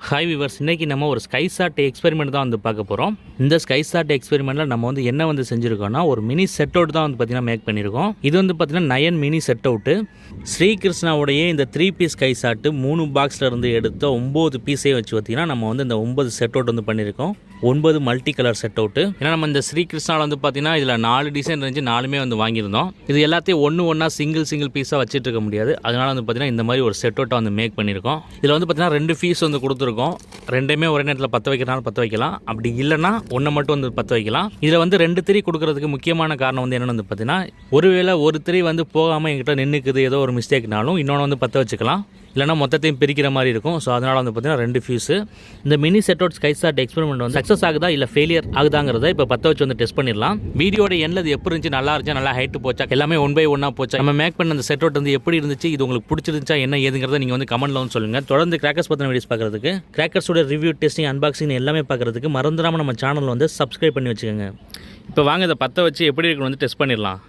Hi viewers, இன்றைக்கி நம்ம ஒரு ஸ்கைசாட் எக்ஸ்பெரிமெண்ட் தான் வந்து பார்க்க போகிறோம். இந்த ஸ்கைசாட் எக்ஸ்பெரிமெண்ட்டில் நம்ம வந்து என்ன வந்து செஞ்சுருக்கோம்னா, ஒரு மினி செட் அவுட் தான் வந்து பார்த்திங்கன்னா மேக் பண்ணியிருக்கோம். இது வந்து பார்த்திங்கன்னா நயன் மினி செட் அவுட்டு. ஸ்ரீகிருஷ்ணாவுடைய இந்த 3 பீஸ் ஸ்கைசாட்டு 3 பாக்ஸில் இருந்து எடுத்த 9 பீஸையும் வச்சு பார்த்திங்கன்னா நம்ம வந்து இந்த 9 செட் அவுட் வந்து பண்ணியிருக்கோம். 9 மல்டி கலர் செட் அவுட்டு. ஏன்னா நம்ம இந்த ஸ்ரீகிருஷ்ணாவில் வந்து பார்த்திங்கன்னா இதில் 4 டிசைன் இருந்துச்சு, 4மே வந்து வாங்கியிருந்தோம். இது எல்லாத்தையும் ஒன்றா சிங்கிள் பீஸாக வச்சுட்டு இருக்க முடியாது. அதனால் வந்து பார்த்திங்கன்னா இந்த மாதிரி ஒரு செட் அவுட்டை வந்து மேக் பண்ணியிருக்கோம். இதில் வந்து பார்த்திங்கன்னா 2 ஃபீஸ் வந்து கொடுத்துருக்கோம். ரெண்டுமே ஒரே நேரத்தில் பற்ற வைக்கிறனால பற்ற வைக்கலாம், அப்படி இல்லைனா ஒன்றை மட்டும் வந்து பற்ற வைக்கலாம். இதில் வந்து 2 திரி கொடுக்கறதுக்கு முக்கியமான காரணம் வந்து என்னென்னு வந்து பார்த்தீங்கன்னா, ஒருவேளை ஒரு திரி வந்து போகாமல் எங்கிட்ட நின்றுக்குது, ஏதோ ஒரு மிஸ்டேக்னாலும் இன்னொன்று வந்து பற்ற வச்சுக்கலாம், இல்லைனா மொத்தத்தையும் பிரிக்கிற மாதிரி இருக்கும். ஸோ அதனால் வந்து பார்த்தீங்கன்னா 2 ஃபியூஸு. இந்த mini set out SkySat experiment வந்து சக்ஸஸ் ஆகுதா இல்லை ஃபெயிலியர் ஆகுதாங்கிறத இப்போ பற்ற வச்சு வந்து டெஸ்ட் பண்ணிடலாம். வீடியோட எண்ணில் அது எப்படி இருந்துச்சு, நல்லா இருந்துச்சா, நல்லா ஹைட்டு போச்சா, எல்லாமே 1 by 1 போச்சா, நம்ம மேக் பண்ண அந்த செட் அவுட் வந்து எப்படி இருந்துச்சு, இது உங்களுக்கு பிடிச்சிருந்துச்சா என்ன ஏதுங்கிறத நீங்கள் வந்து கமெண்ட்ல வந்து சொல்லுங்கள். தொடர்ந்து கிராக்கர்ஸ் பற்றின வீடியோஸ் பார்க்குறதுக்கு, கிராக்கர்ஸோட ரிவ்யூ, டெஸ்டிங், அன்பாக்சிங் எல்லாமே பார்க்குறதுக்கு மறந்துடாமல் நம்ம சேனல் வந்து சப்ஸ்கிரைப் பண்ணி வச்சுக்கோங்க. இப்போ வாங்க இதை பற்ற வச்சு எப்படி இருக்குன்னு வந்து டெஸ்ட் பண்ணிடலாம்.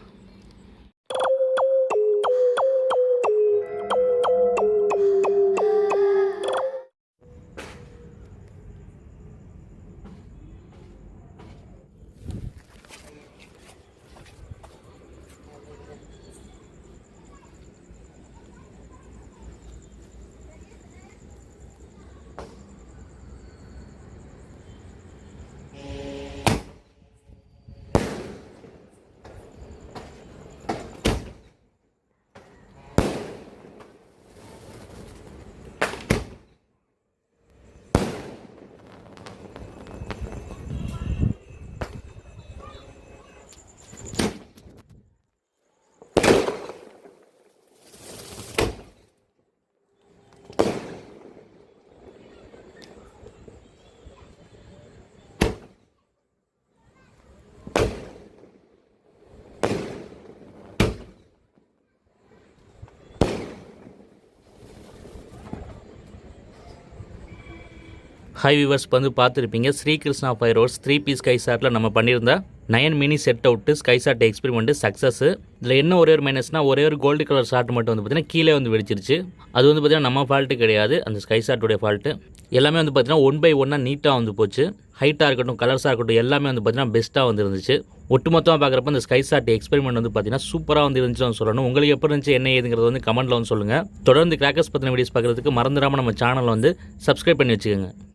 ஹை வியூவர்ஸ், வந்து பார்த்துருப்பீங்க ஸ்ரீகிருஷ்ணா ஃபயர்வொர்க்ஸ் 3 பீஸ் ஸ்கைசாட்டில் நம்ம பண்ணியிருந்த 9 mini set out SkySat experiment success. இதில் என்ன ஒரே ஒரு மைனஸ்னால், ஒரே ஒரு கோல்டு கலர் ஷாட் மட்டும் வந்து பார்த்திங்கன்னா கீழே வந்து வெடிச்சிருச்சு. அது வந்து பார்த்திங்கன்னா நம்ம ஃபால்ட்டு கிடையாது, அந்த ஸ்கைசாட்டுடைய ஃபால்ட்டு. எல்லாமே வந்து பார்த்திங்கன்னா 1 by 1 நீட்டாக வந்து போச்சு. ஹைட்டாக இருக்கட்டும், கலர்ஸாக இருக்கட்டும், எல்லாமே வந்து பார்த்திங்கன்னா பெஸ்ட்டாக வந்து இருந்துச்சு. ஒட்டுமொத்தமாக பார்க்குறப்ப இந்த ஸ்கைசாட் எக்ஸ்பெரிமெண்ட் வந்து பார்த்திங்கன்னா சூப்பராக வந்து இருந்துச்சுன்னு சொல்லணும். உங்களுக்கு எப்படி இருந்துச்சு என்ன ஏதுங்கிறது வந்து கமெண்ட்டில் வந்து சொல்லுங்கள். தொடர்ந்து கிராக்கர்ஸ் பற்றின வீடியோஸ் பார்க்குறதுக்கு மறந்துடாமல் நம்ம சேனலை வந்து சப்ஸ்கிரைப் பண்ணி வச்சுக்கோங்க.